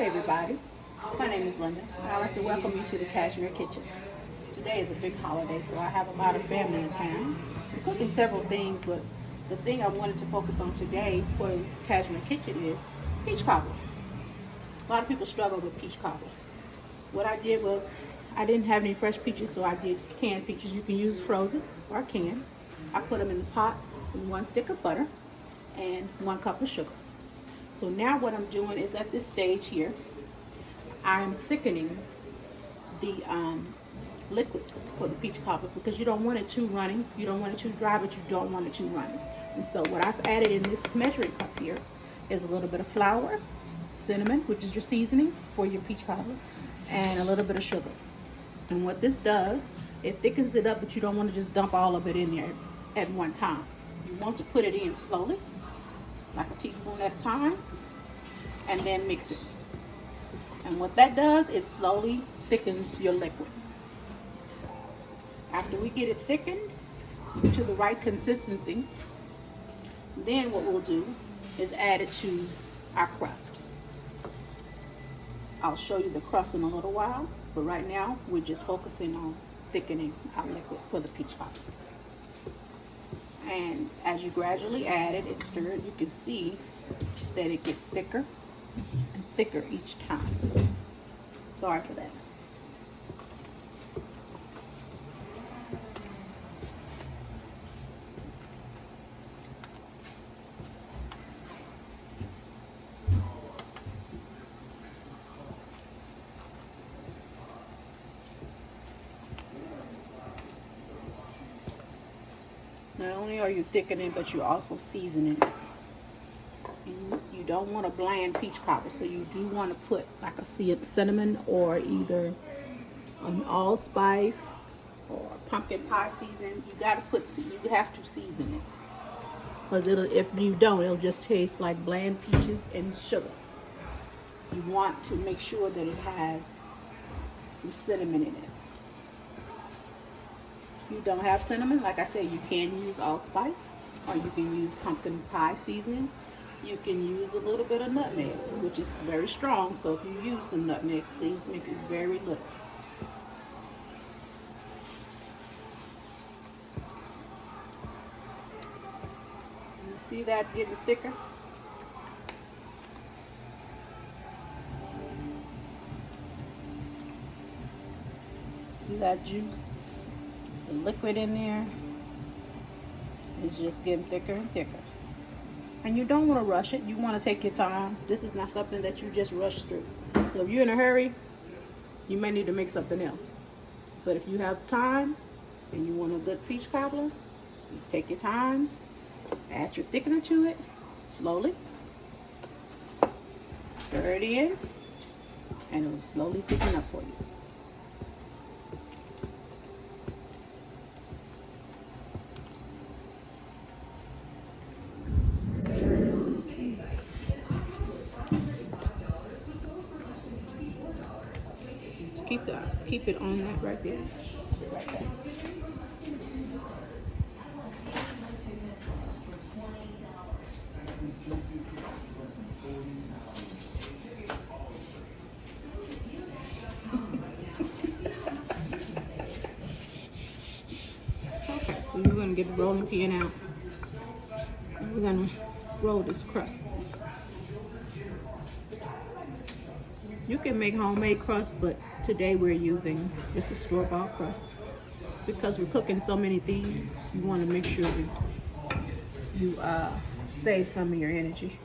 Hi everybody, my name is Linda and I'd like to welcome you to the Cashmere Kitchen. Today is a big holiday, so I have a lot of family in town. I'm cooking several things, but the thing I wanted to focus on today for the Cashmere Kitchen is peach cobbler. A lot of people struggle with peach cobbler. What I did was, I didn't have any fresh peaches, so I did canned peaches. You can use frozen or canned. I put them in the pot with 1 stick of butter and 1 cup of sugar. So now what I'm doing is at this stage here, I'm thickening the liquids for the peach cobbler because you don't want it too runny, you don't want it too dry, but you don't want it too runny. And so what I've added in this measuring cup here is a little bit of flour, cinnamon, which is your seasoning for your peach cobbler, and a little bit of sugar. And what this does, it thickens it up, but you don't want to just dump all of it in there at one time. You want to put it in slowly, like a teaspoon at a time, and then mix it. And what that does is slowly thickens your liquid. After we get it thickened to the right consistency, then what we'll do is add it to our crust. I'll show you the crust in a little while, but right now we're just focusing on thickening our liquid for the peach cobbler. And as you gradually add it, it's stirred, you can see that it gets thicker and thicker each time. Sorry for that. Not only are you thickening, but you're also seasoning it. And you don't want a bland peach cobbler, so you do want to put like a cinnamon or either an allspice or pumpkin pie season. You got to put, you have to season it, because if you don't, it'll just taste like bland peaches and sugar. You want to make sure that it has some cinnamon in it. You don't have cinnamon, like I said, you can use allspice, or you can use pumpkin pie seasoning. You can use a little bit of nutmeg, which is very strong, so if you use some nutmeg, please make it very little. You see that getting thicker? See that juice? The liquid in there is just getting thicker and thicker. And you don't want to rush it. You want to take your time. This is not something that you just rush through. So if you're in a hurry, you may need to make something else. But if you have time and you want a good peach cobbler, just take your time, add your thickener to it slowly, stir it in, and it will slowly thicken up for you. Keep it on that right there. Right there. Okay, so we're going to get the rolling pin out. And we're going to roll this crust. You can make homemade crust, but today we're using just a store-bought crust. Because we're cooking so many things, you want to make sure you save some of your energy.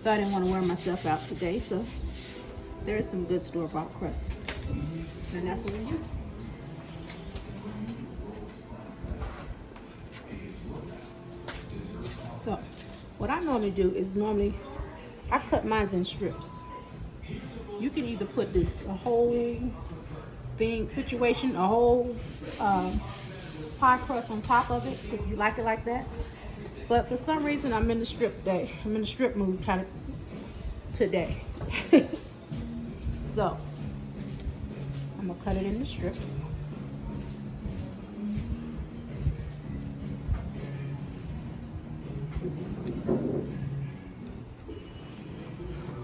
So I didn't want to wear myself out today, so there's some good store-bought crust. And that's what we use. So what I normally do is I cut mine in strips. You can either put a whole situation, a whole pie crust on top of it if you like it like that. But for some reason, I'm in the strip day. I'm in the strip mood kind of today. So I'm gonna cut it into strips.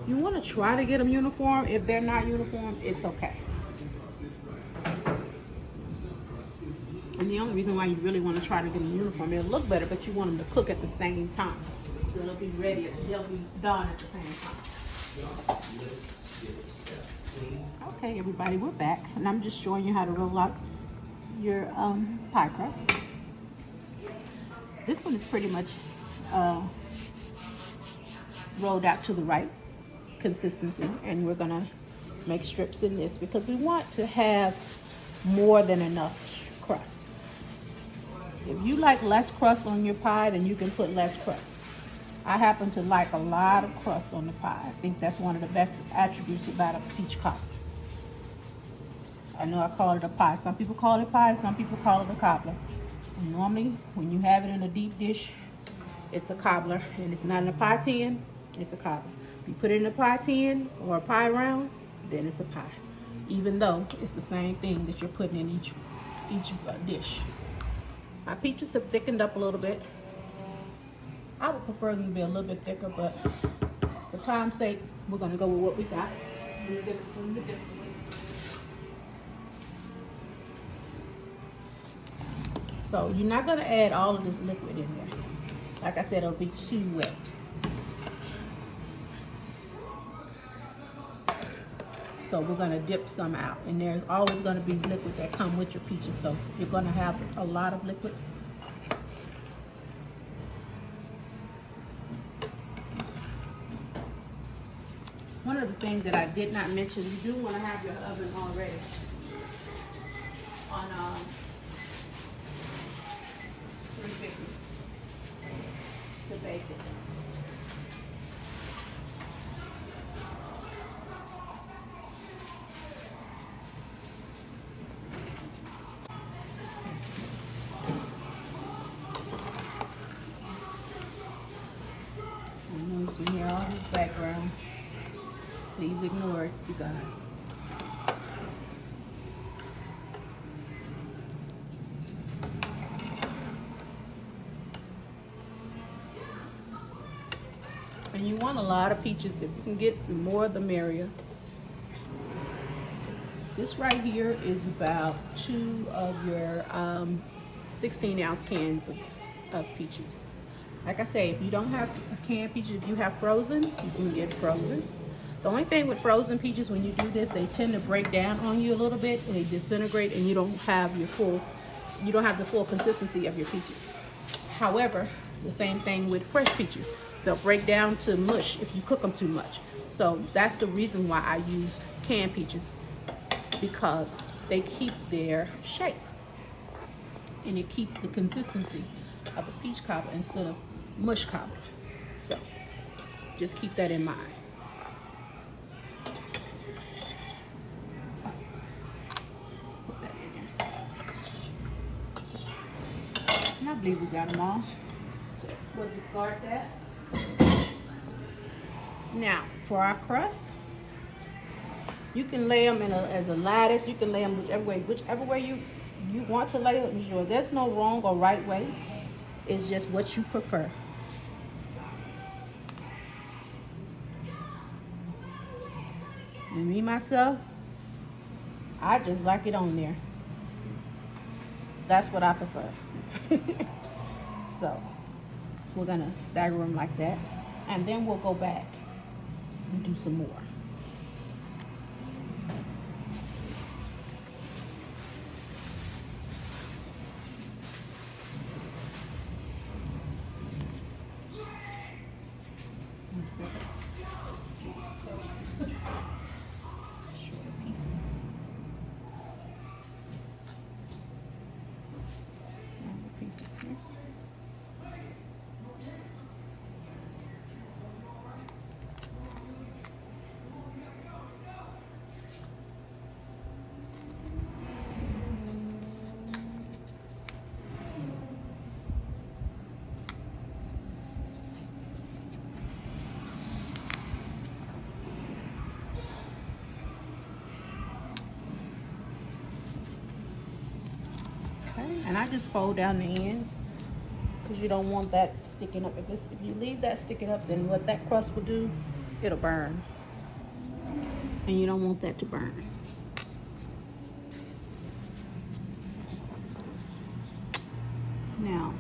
You want to to try to get them uniform. If they're not uniform, it's okay. And the only reason why you really want to try to get them uniform, it'll look better, but you want them to cook at the same time. So they'll be ready, they'll be done at the same time. Okay, everybody, we're back. And I'm just showing you how to roll out your pie crust. This one is pretty much rolled out to the right consistency. And we're gonna make strips in this because we want to have more than enough crust. If you like less crust on your pie, then you can put less crust. I happen to like a lot of crust on the pie. I think that's one of the best attributes about a peach cobbler. I know I call it a pie. Some people call it pie, some people call it a cobbler. And normally, when you have it in a deep dish, it's a cobbler. And it's not in a pie tin, it's a cobbler. If you put it in a pie tin or a pie round, then it's a pie. Even though it's the same thing that you're putting in each dish. My peaches have thickened up a little bit. I would prefer them to be a little bit thicker, but for time's sake, we're gonna go with what we got. So you're not gonna add all of this liquid in there. Like I said, it'll be too wet. So we're gonna dip some out, and there's always gonna be liquid that come with your peaches. So you're gonna have a lot of liquid. One of the things that I did not mention, you do want to have your oven already on 350 to bake it. I know you can hear all this background. Please ignore it, you guys. And you want a lot of peaches. If you can get more, the merrier. This right here is about 2 of your 16-ounce cans of peaches. Like I say, if you don't have canned peaches, if you have frozen, you can get frozen. The only thing with frozen peaches, when you do this, they tend to break down on you a little bit, and they disintegrate, and you don't have the full consistency of your peaches. However, the same thing with fresh peaches. They'll break down to mush if you cook them too much. So that's the reason why I use canned peaches, because they keep their shape, and it keeps the consistency of a peach cobbler instead of mush cobbler. So just keep that in mind. And I believe we got them all. So we'll discard that. Now, for our crust, you can lay them as a lattice. You can lay them whichever way you want to lay them. Sure, there's no wrong or right way. It's just what you prefer. And me, myself, I just like it on there. That's what I prefer. So we're gonna stagger them like that, and then we'll go back and do some more. Shorter pieces. Longer pieces here. And I just fold down the ends because you don't want that sticking up. If you leave that sticking up, then what that crust will do, it'll burn. and you don't want that to burn. Now,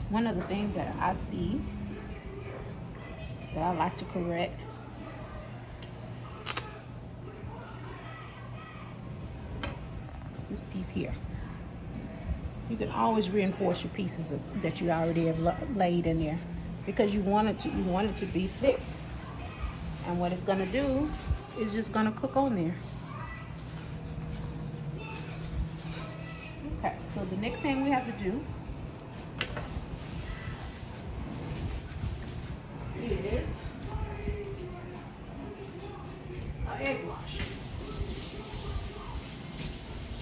one of the things that I see that I like to correct this piece here. You can always reinforce your pieces that you already have laid in there, because you want it to be thick. And what it's gonna do is just gonna cook on there. Okay, so the next thing we have to do is an egg wash.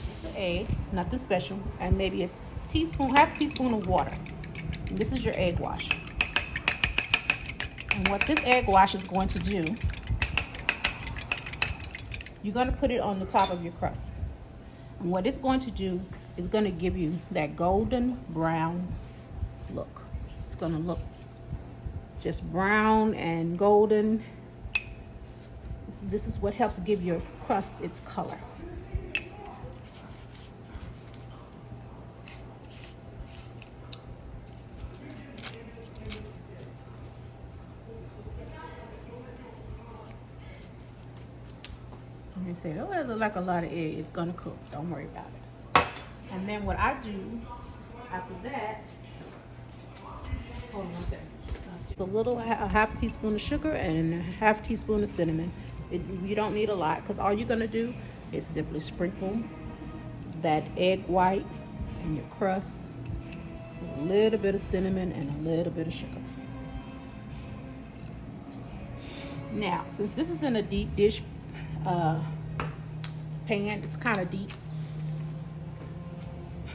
It's an egg, nothing special, and maybe a teaspoon, half a teaspoon of water. And this is your egg wash. And what this egg wash is going to do, you're going to put it on the top of your crust. And what it's going to do is going to give you that golden brown look. It's going to look just brown and golden. This is what helps give your crust its color. You say, oh, that looks like a lot of egg. It's gonna cook. Don't worry about it. And then what I do after that, hold on one second. It's a half teaspoon of sugar and a half teaspoon of cinnamon. You don't need a lot, because all you're gonna do is simply sprinkle that egg white and your crust with a little bit of cinnamon and a little bit of sugar. Now, since this is in a deep dish pan, it's kind of deep.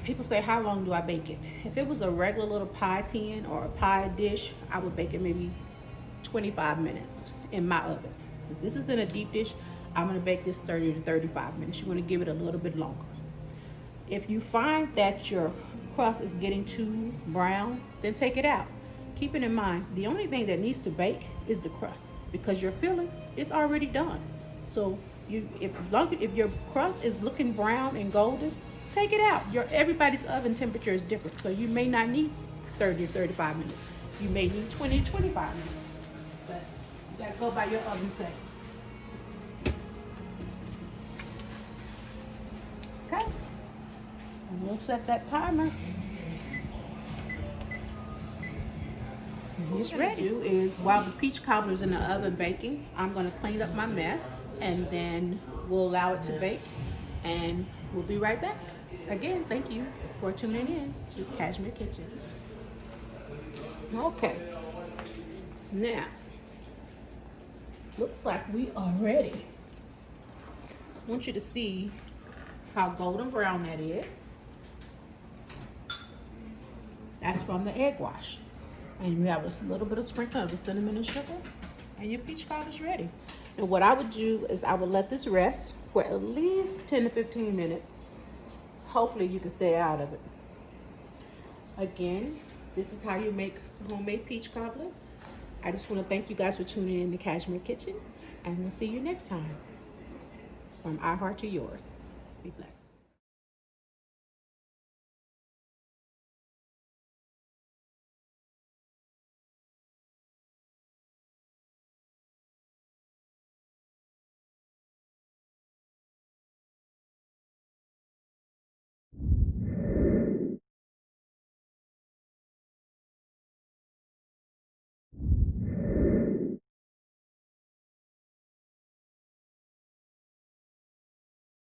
People say, how long do I bake it? If it was a regular little pie tin or a pie dish, I would bake it maybe 25 minutes in my oven. Since this is in a deep dish, I'm gonna bake this 30 to 35 minutes. You wanna give it a little bit longer. If you find that your crust is getting too brown, then take it out. Keeping in mind, the only thing that needs to bake is the crust, because your filling is already done. So if your crust is looking brown and golden, take it out. Everybody's oven temperature is different, so you may not need 30 to 35 minutes. You may need 20 to 25 minutes, but you gotta go by your oven setting. Okay, and we'll set that timer. It's ready. What I'm gonna do is, while the peach cobbler is in the oven baking, I'm gonna clean up my mess, and then we'll allow it to bake, and we'll be right back. Again, thank you for tuning in to Cashmere Kitchen. Okay, now, looks like we are ready. I want you to see how golden brown that is. That's from the egg wash. And you have a little bit of sprinkle of the cinnamon and sugar, and your peach cobbler is ready. And what I would do is I would let this rest for at least 10 to 15 minutes. Hopefully you can stay out of it. Again, this is how you make homemade peach cobbler. I just want to thank you guys for tuning in to Cashmere Kitchen, and we'll see you next time. From our heart to yours. Be blessed.